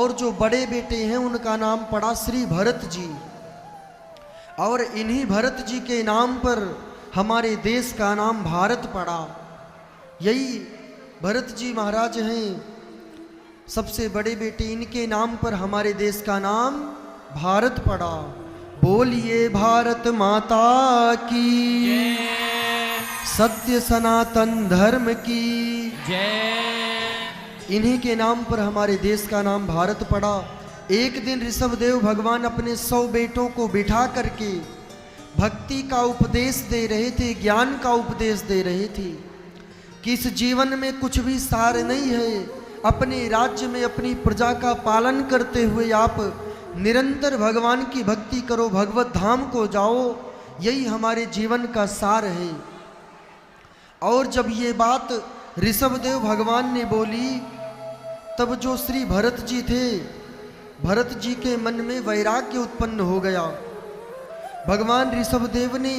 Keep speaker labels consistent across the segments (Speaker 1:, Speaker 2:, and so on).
Speaker 1: और जो बड़े बेटे हैं उनका नाम पड़ा श्री भरत जी। और इन्हीं भरत जी के नाम पर हमारे देश का नाम भारत पड़ा। यही भरत जी महाराज हैं सबसे बड़े बेटे, इनके नाम पर हमारे देश का नाम भारत पड़ा। बोलिए भारत माता की, सत्य सनातन धर्म की
Speaker 2: जय।
Speaker 1: इन्हीं के नाम पर हमारे देश का नाम भारत पड़ा। एक दिन ऋषभदेव भगवान अपने 100 बेटों को बिठा करके भक्ति का उपदेश दे रहे थे, ज्ञान का उपदेश दे रहे थे कि इस जीवन में कुछ भी सार नहीं है। अपने राज्य में अपनी प्रजा का पालन करते हुए आप निरंतर भगवान की भक्ति करो, भगवत धाम को जाओ, यही हमारे जीवन का सार है। और जब ये बात ऋषभदेव भगवान ने बोली तब जो श्री भरत जी थे, भरत जी के मन में वैराग्य उत्पन्न हो गया। भगवान ऋषभदेव ने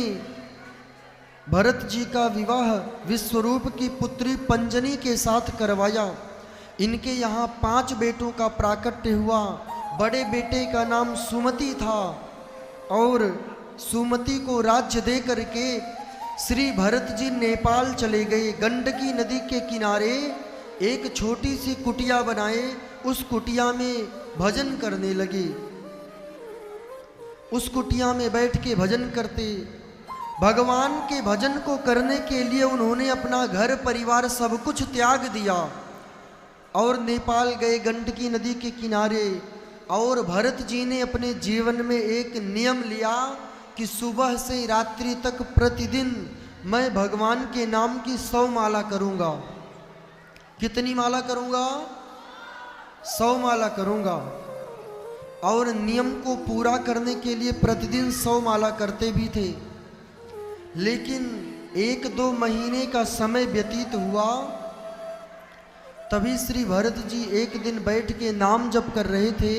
Speaker 1: भरत जी का विवाह विश्वरूप की पुत्री पंजनी के साथ करवाया। इनके यहाँ 5 बेटों का प्राकट्य हुआ। बड़े बेटे का नाम सुमति था और सुमति को राज्य दे करके श्री भरत जी नेपाल चले गए। गंडकी नदी के किनारे एक छोटी सी कुटिया बनाए, उस कुटिया में भजन करने लगे। उस कुटिया में बैठ के भजन करते। भगवान के भजन को करने के लिए उन्होंने अपना घर परिवार सब कुछ त्याग दिया और नेपाल गए गंडकी नदी के किनारे। और भरत जी ने अपने जीवन में एक नियम लिया कि सुबह से रात्रि तक प्रतिदिन मैं भगवान के नाम की 100 माला करूंगा। कितनी माला करूंगा? 100 माला करूंगा। और नियम को पूरा करने के लिए प्रतिदिन 100 माला करते भी थे। लेकिन 1-2 महीने का समय व्यतीत हुआ, तभी श्री भरत जी एक दिन बैठ के नाम जप कर रहे थे।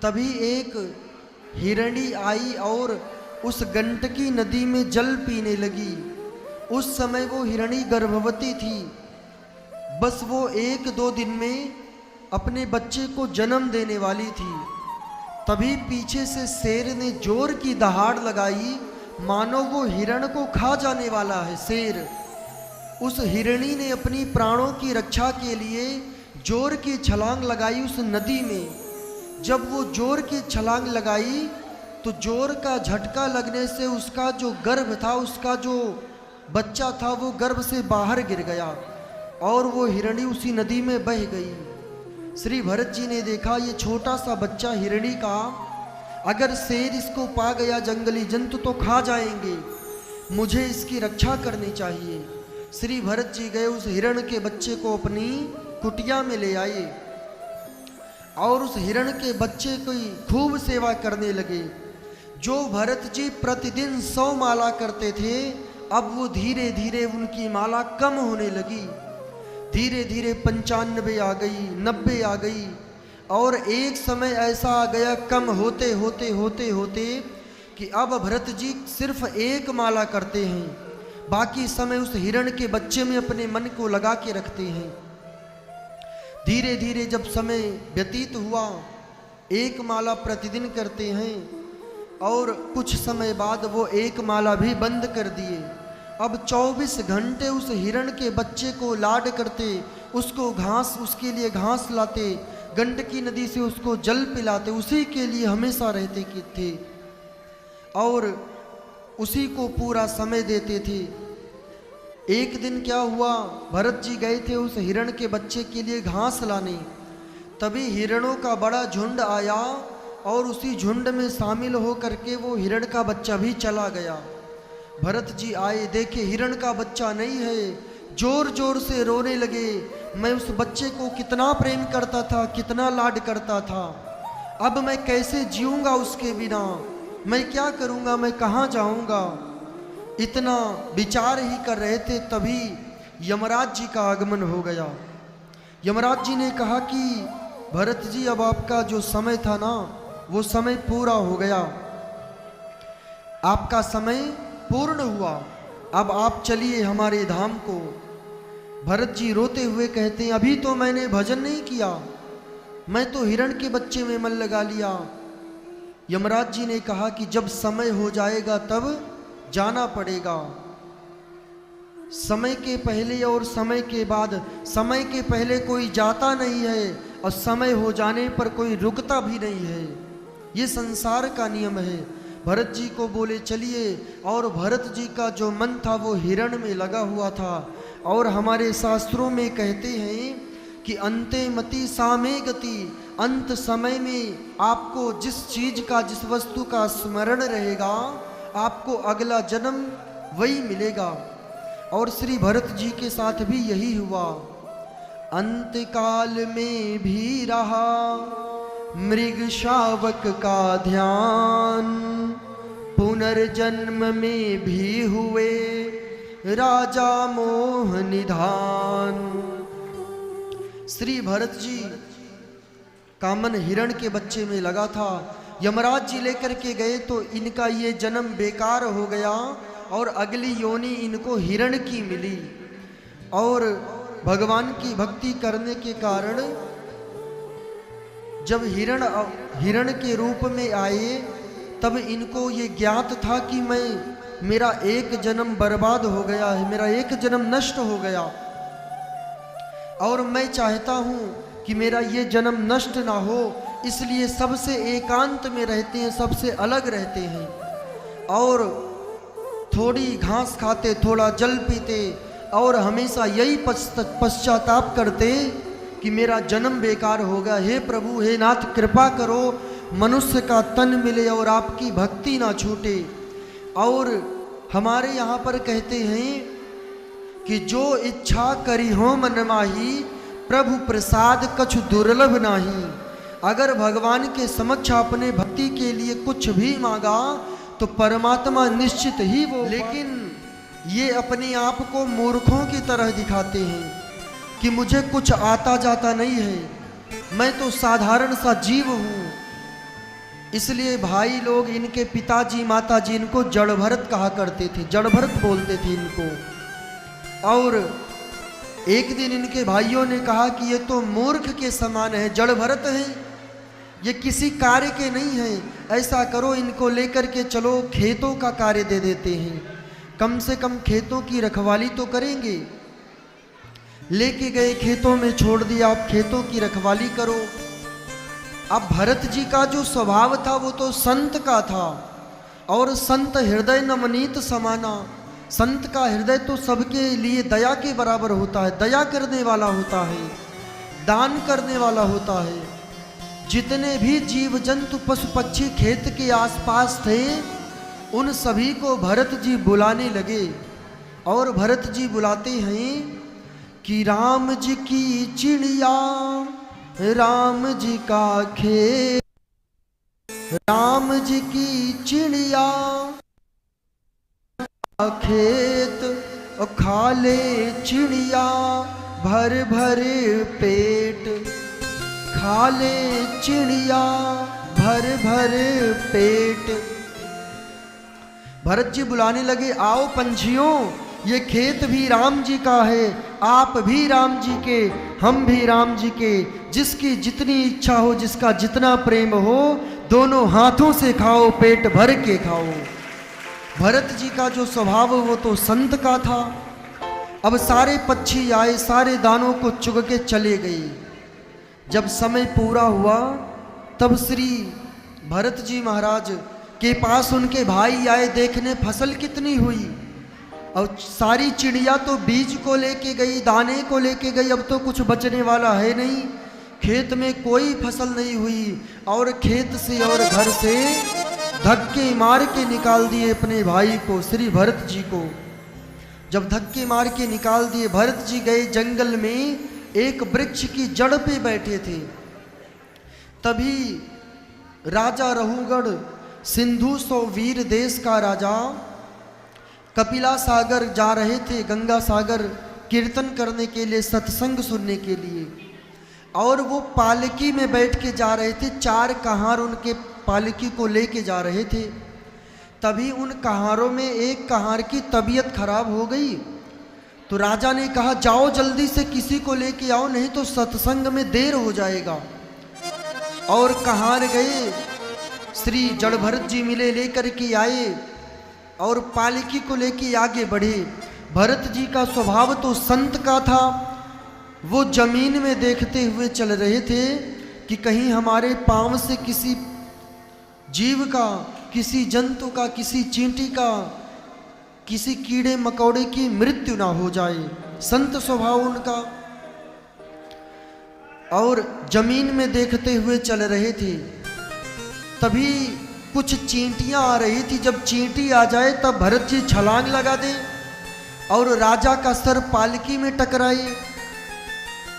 Speaker 1: तभी एक हिरणी आई और उस गंडकी नदी में जल पीने लगी। उस समय वो हिरणी गर्भवती थी। बस वो 1-2 दिन में अपने बच्चे को जन्म देने वाली थी। तभी पीछे से शेर ने जोर की दहाड़ लगाई, मानो वो हिरण को खा जाने वाला है शेर। उस हिरणी ने अपनी प्राणों की रक्षा के लिए जोर की छलांग लगाई उस नदी में। जब वो जोर की छलांग लगाई तो जोर का झटका लगने से उसका जो गर्भ था, उसका जो बच्चा था, वो गर्भ से बाहर गिर गया और वो हिरणी उसी नदी में बह गई। श्री भरत जी ने देखा ये छोटा सा बच्चा हिरणी का, अगर शेर इसको पा गया, जंगली जंतु तो खा जाएंगे, मुझे इसकी रक्षा करनी चाहिए। श्री भरत जी गए, उस हिरण के बच्चे को अपनी कुटिया में ले आए और उस हिरण के बच्चे की खूब सेवा करने लगे। जो भरत जी प्रतिदिन 100 माला करते थे, अब वो धीरे धीरे उनकी माला कम होने लगी। धीरे धीरे 95 आ गई, 90 आ गई और एक समय ऐसा आ गया कम होते होते होते होते कि अब भरत जी सिर्फ 1 माला करते हैं, बाकी समय उस हिरण के बच्चे में अपने मन को लगा के रखते हैं। धीरे धीरे जब समय व्यतीत हुआ, 1 माला प्रतिदिन करते हैं और कुछ समय बाद वो 1 माला भी बंद कर दिए। अब 24 घंटे उस हिरण के बच्चे को लाड करते, उसको घास, उसके लिए घास लाते, गंडकी नदी से उसको जल पिलाते, उसी के लिए हमेशा रहते थे और उसी को पूरा समय देते थे। एक दिन क्या हुआ, भरत जी गए थे उस हिरण के बच्चे के लिए घास लाने। तभी हिरणों का बड़ा झुंड आया और उसी झुंड में शामिल हो करके वो हिरण का बच्चा भी चला गया। भरत जी आए, देखे हिरण का बच्चा नहीं है, जोर जोर से रोने लगे। मैं उस बच्चे को कितना प्रेम करता था, कितना लाड करता था, अब मैं कैसे जीऊँगा उसके बिना, मैं क्या करूँगा, मैं कहाँ जाऊँगा। इतना विचार ही कर रहे थे, तभी यमराज जी का आगमन हो गया। यमराज जी ने कहा कि भरत जी, अब आपका जो समय था ना, वो समय पूरा हो गया, आपका समय पूर्ण हुआ, अब आप चलिए हमारे धाम को। भरत जी रोते हुए कहते हैं, अभी तो मैंने भजन नहीं किया, मैं तो हिरण के बच्चे में मन लगा लिया। यमराज जी ने कहा कि जब समय हो जाएगा तब जाना पड़ेगा। समय के पहले और समय के बाद, समय के पहले कोई जाता नहीं है और समय हो जाने पर कोई रुकता भी नहीं है। ये संसार का नियम है। भरत जी को बोले चलिए, और भरत जी का जो मन था वो हिरण में लगा हुआ था। और हमारे शास्त्रों में कहते हैं कि अंते मति सामे गति, अंत समय में आपको जिस चीज का, जिस वस्तु का स्मरण रहेगा, आपको अगला जन्म वही मिलेगा। और श्री भरत जी के साथ भी यही हुआ। अंत काल में भी रहा मृग शावक का ध्यान, पुनर्जन्म में भी हुए राजा मोह निधान। श्री भरत जी का मन हिरण के बच्चे में लगा था। यमराज जी लेकर के गए तो इनका ये जन्म बेकार हो गया और अगली योनि इनको हिरण की मिली। और भगवान की भक्ति करने के कारण जब हिरण के रूप में आए तब इनको ये ज्ञात था कि मेरा एक जन्म बर्बाद हो गया है, मेरा एक जन्म नष्ट हो गया, और मैं चाहता हूँ कि मेरा ये जन्म नष्ट ना हो। इसलिए सबसे एकांत में रहते हैं, सबसे अलग रहते हैं, और थोड़ी घास खाते, थोड़ा जल पीते, और हमेशा यही पश्चाताप करते कि मेरा जन्म बेकार हो गया। हे प्रभु, हे नाथ, कृपा करो, मनुष्य का तन मिले और आपकी भक्ति ना छूटे। और हमारे यहाँ पर कहते हैं कि जो इच्छा करी हो मन माही, प्रभु प्रसाद कछु दुर्लभ नाही। अगर भगवान के समक्ष आपने भक्ति के लिए कुछ भी मांगा तो परमात्मा निश्चित ही वो। लेकिन ये अपने आप को मूर्खों की तरह दिखाते हैं कि मुझे कुछ आता जाता नहीं है, मैं तो साधारण सा जीव हूँ। इसलिए भाई लोग, इनके पिताजी माताजी इनको जड़ भरत कहा करते थे, जड़ भरत बोलते थे इनको। और एक दिन इनके भाइयों ने कहा कि ये तो मूर्ख के समान है, जड़ भरत है, ये किसी कार्य के नहीं है। ऐसा करो, इनको लेकर के चलो, खेतों का कार्य दे देते हैं, कम से कम खेतों की रखवाली तो करेंगे। लेके गए, खेतों में छोड़ दिया, आप खेतों की रखवाली करो। अब भरत जी का जो स्वभाव था वो तो संत का था, और संत हृदय नवनीत समाना। संत का हृदय तो सबके लिए दया के बराबर होता है, दया करने वाला होता है, दान करने वाला होता है। जितने भी जीव जंतु पशु पक्षी खेत के आसपास थे, उन सभी को भरत जी बुलाने लगे। और भरत जी बुलाते हैं कि राम जी की चिड़िया, राम जी का खेत, राम जी की चिड़िया खेत, खा ले चिड़िया भर भर पेट, खा ले चिड़िया भर भर पेट। भरत जी बुलाने लगे, आओ पंछियों, ये खेत भी राम जी का है, आप भी राम जी के, हम भी राम जी के। जिसकी जितनी इच्छा हो, जिसका जितना प्रेम हो, दोनों हाथों से खाओ, पेट भर के खाओ। भरत जी का जो स्वभाव वो तो संत का था। अब सारे पक्षी आए, सारे दानों को चुग के चले गए। जब समय पूरा हुआ तब श्री भरत जी महाराज के पास उनके भाई आए देखने फसल कितनी हुई। और सारी चिड़िया तो बीज को लेके गई, दाने को लेके गई, अब तो कुछ बचने वाला है नहीं। खेत में कोई फसल नहीं हुई, और खेत से और घर से धक्के मार के निकाल दिए अपने भाई को, श्री भरत जी को। जब धक्के मार के निकाल दिए, भरत जी गए जंगल में, एक वृक्ष की जड़ पे बैठे थे। तभी राजा रहुगढ़, सिंधु सौ वीर देश का राजा, कपिला सागर जा रहे थे, गंगा सागर कीर्तन करने के लिए, सत्संग सुनने के लिए। और वो पालकी में बैठ के जा रहे थे, 4 कहार उनके पालकी को लेके जा रहे थे। तभी उन कहारों में एक कहार की तबीयत खराब हो गई। तो राजा ने कहा, जाओ जल्दी से किसी को लेके आओ, नहीं तो सत्संग में देर हो जाएगा। और कहाँ गए। श्री जड़ भरत जी मिले, लेकर के आए और पालकी को लेके आगे बढ़े। भरत जी का स्वभाव तो संत का था। वो जमीन में देखते हुए चल रहे थे कि कहीं हमारे पांव से किसी जीव का, किसी जंतु का, किसी चींटी का, किसी कीड़े मकोड़े की मृत्यु ना हो जाए। संत स्वभाव उनका। और जमीन में देखते हुए चल रहे थे। तभी कुछ चींटियां आ रही थी। जब चींटी आ जाए तब भरत जी छलांग लगा दे और राजा का सर पालकी में टकराए।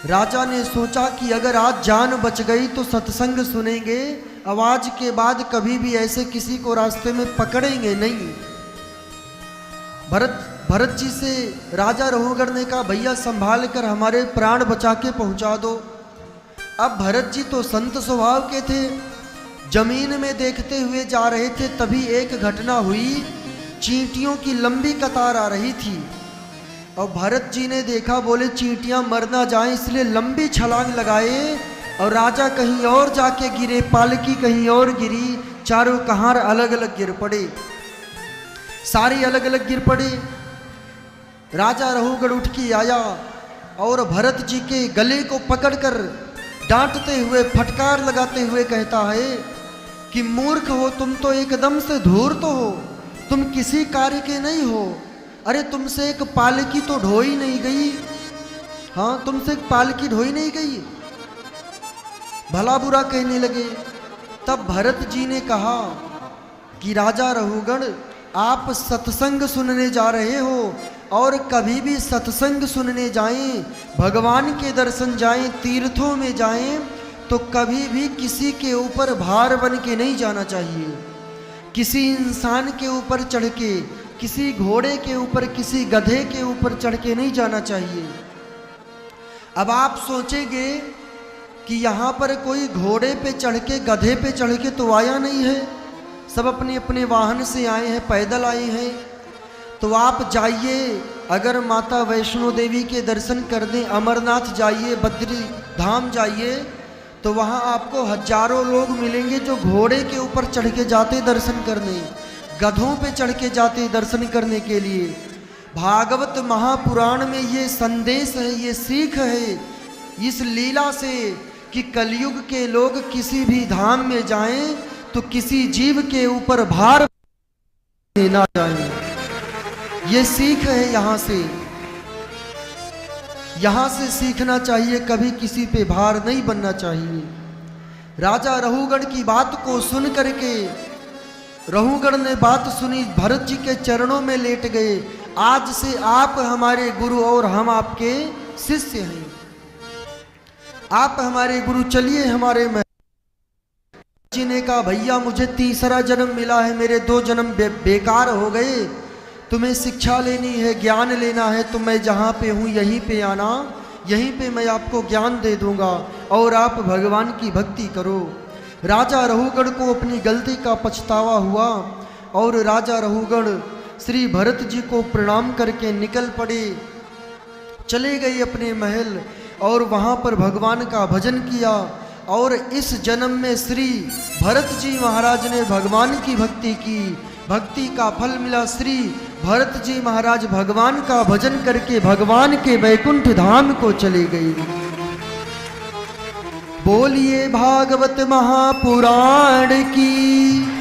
Speaker 1: राजा ने सोचा कि अगर आज जान बच गई तो सत्संग सुनेंगे, आवाज के बाद कभी भी ऐसे किसी को रास्ते में पकड़ेंगे नहीं। भरत जी से राजा रहुगण ने कहा, भैया संभाल कर हमारे प्राण बचा के पहुंचा दो। अब भरत जी तो संत स्वभाव के थे, जमीन में देखते हुए जा रहे थे। तभी एक घटना हुई, चींटियों की लंबी कतार आ रही थी और भरत जी ने देखा, बोले चींटियां मर ना जाएं, इसलिए लंबी छलांग लगाए और राजा कहीं और जाके गिरे, पालकी कहीं और गिरी, चारों कहार अलग अलग गिर पड़े, सारी अलग अलग गिर पड़े। राजा रहुगण उठ के आया और भरत जी के गले को पकड़कर डांटते हुए, फटकार लगाते हुए कहता है कि मूर्ख हो तुम, तो एकदम से धूर्त हो, तुम किसी कार्य के नहीं हो। अरे तुमसे एक पालकी तो ढोई नहीं गई। हाँ, तुमसे एक पालकी ढोई नहीं गई। भला बुरा कहने लगे। तब भरत जी ने कहा कि राजा रहुगण, आप सत्संग सुनने जा रहे हो और कभी भी सत्संग सुनने जाएं, भगवान के दर्शन जाएं, तीर्थों में जाएं, तो कभी भी किसी के ऊपर भार बन के नहीं जाना चाहिए। किसी इंसान के ऊपर चढ़ के, किसी घोड़े के ऊपर, किसी गधे के ऊपर चढ़ के नहीं जाना चाहिए। अब आप सोचेंगे कि यहाँ पर कोई घोड़े पे चढ़ के, गधे पे चढ़ के तो आया नहीं है, सब अपने अपने वाहन से आए हैं, पैदल आए हैं। तो आप जाइए, अगर माता वैष्णो देवी के दर्शन कर दें, अमरनाथ जाइए, बद्री धाम जाइए, तो वहाँ आपको हजारों लोग मिलेंगे जो घोड़े के ऊपर चढ़ के जाते दर्शन करने, गधों पे चढ़ के जाते दर्शन करने के लिए। भागवत महापुराण में ये संदेश है, ये सीख है इस लीला से कि कलयुग के लोग किसी भी धाम में जाएं तो किसी जीव के ऊपर भार ना जाए। ये सीख है यहाँ से सीखना चाहिए, कभी किसी पे भार नहीं बनना चाहिए। राजा रहुगण की बात को सुन करके, रहुगण ने बात सुनी, भरत जी के चरणों में लेट गए। आज से आप हमारे गुरु और हम आपके शिष्य हैं, आप हमारे गुरु, चलिए हमारे में। जी ने कहा, भैया मुझे तीसरा जन्म मिला है, मेरे 2 जन्म बेकार हो गए, तुम्हें शिक्षा लेनी है, ज्ञान लेना है, तो मैं जहाँ पे हूँ यहीं पे आना, यहीं पे मैं आपको ज्ञान दे दूंगा और आप भगवान की भक्ति करो। राजा रहुगण को अपनी गलती का पछतावा हुआ और राजा रहुगण श्री भरत जी को प्रणाम करके निकल पड़े, चले गए अपने महल और वहाँ पर भगवान का भजन किया। और इस जन्म में श्री भरत जी महाराज ने भगवान की भक्ति की, भक्ति का फल मिला। श्री भरत जी महाराज भगवान का भजन करके भगवान के वैकुंठ धाम को चले गए। बोलिए भागवत महापुराण की।